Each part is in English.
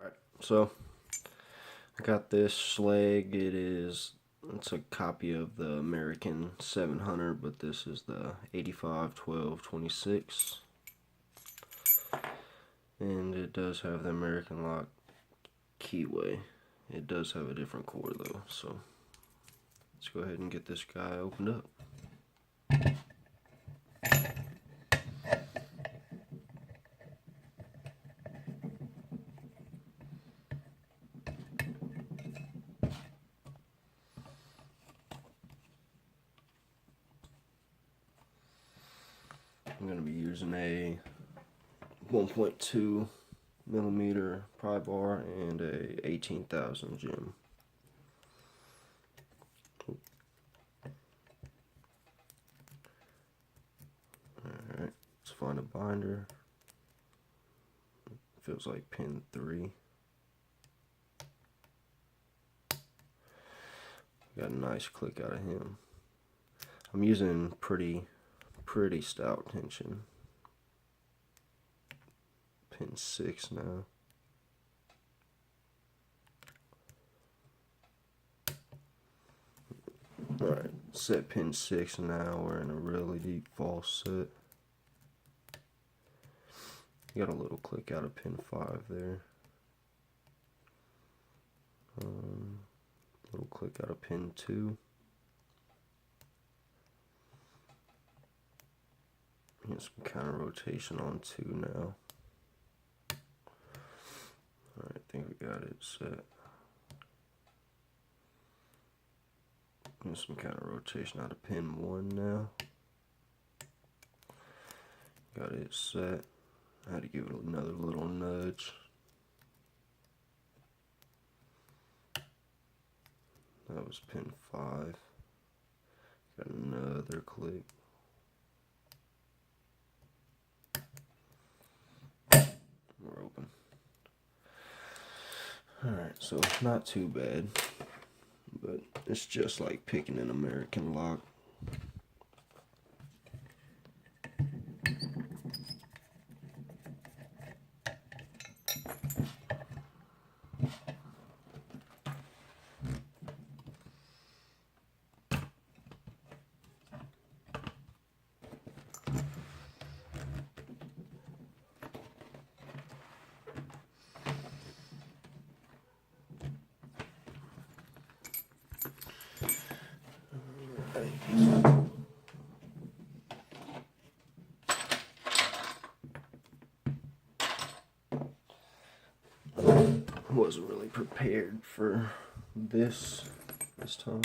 Alright, so I got this Schlage. It's a copy of the American 700, but this is the 85 12 26, and it does have the American lock keyway. It does have a different core though, so let's go ahead and get this guy opened up. I'm going to be using a 1.2 millimeter pry bar and a 18,000 gem. Alright, let's find a binder. Feels like pin 3. Got a nice click out of him. I'm using pretty stout tension. Pin 6 now. Alright, set pin 6 now. We're in a really deep false set. Got a little click out of pin 5 there. Little click out of pin 2. Get some counter rotation on 2 now. Alright, I think we got it set. Get some counter rotation out of pin 1 now. Got it set. I had to give it another little nudge. That was pin 5. Got another click. We're open. Alright, so not too bad, but it's just like picking an American lock. Wasn't really prepared for this time.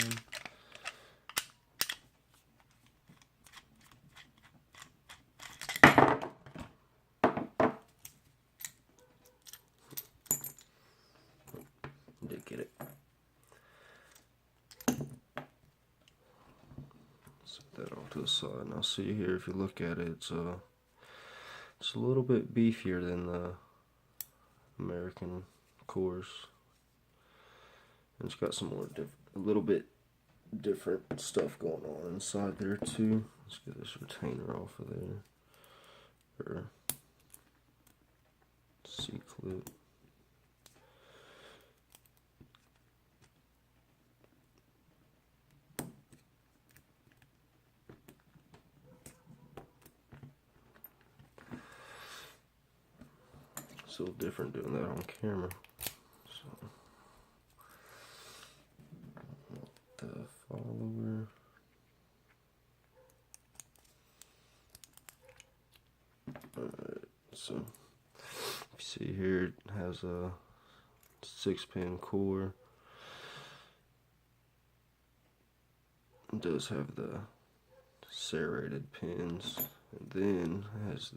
Did get it. Set that off to the side. Now see here, if you look at it, it's a little bit beefier than the American cores. And it's got some more a little bit different stuff going on inside there too. Let's get this retainer off of there. Or C-clip. It's a little different doing that on camera. So, the follower. Alright, so you see here it has a 6-pin core. It does have the serrated pins, and then it has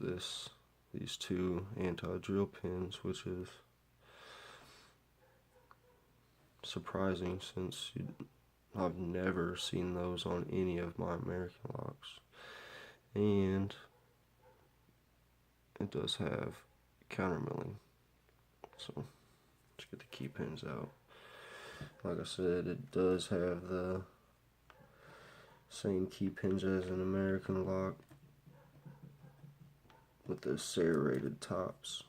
these 2 anti-drill pins, which is surprising since I've never seen those on any of my American locks. And it does have counter milling. So let's get the key pins out. Like I said, it does have the same key pins as an American lock with the serrated tops.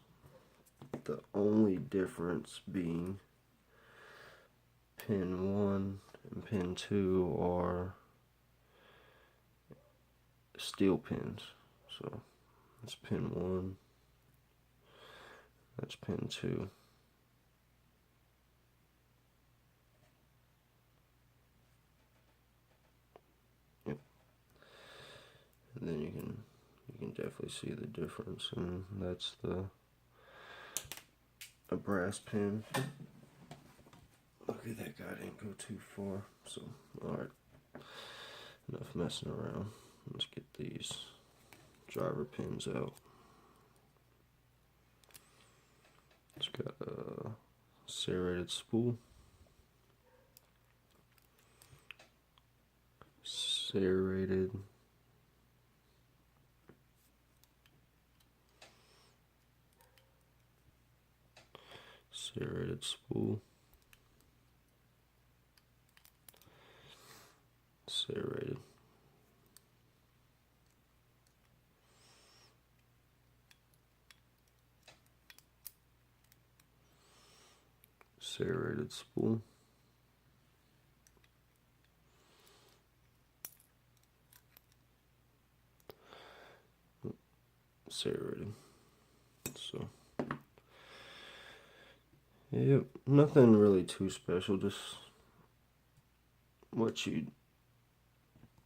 The only difference being pin 1 and pin 2 are steel pins. So that's pin 1, that's pin 2. Yep. And then you can definitely see the difference, and that's a brass pin. Okay, that guy didn't go too far. So, alright, enough messing around. Let's get these driver pins out. It's got a serrated spool, serrated spool, serrated, serrated spool, serrated. So, yep, nothing really too special, just what you'd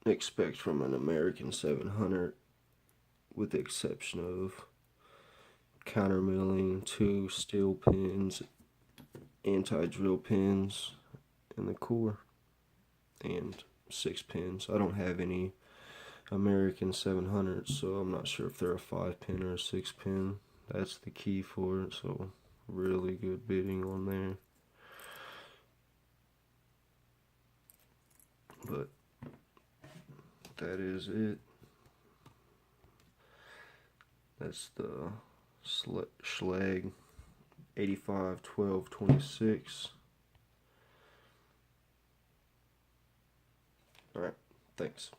expect from an American 700, with the exception of counter milling, 2 steel pins, anti-drill pins in the core, and 6 pins. I don't have any American 700s, so I'm not sure if they're a 5 pin or a 6 pin. That's the key for it, so really good bidding on there. But that is it. That's the Schlage 85-12-26. Alright, thanks.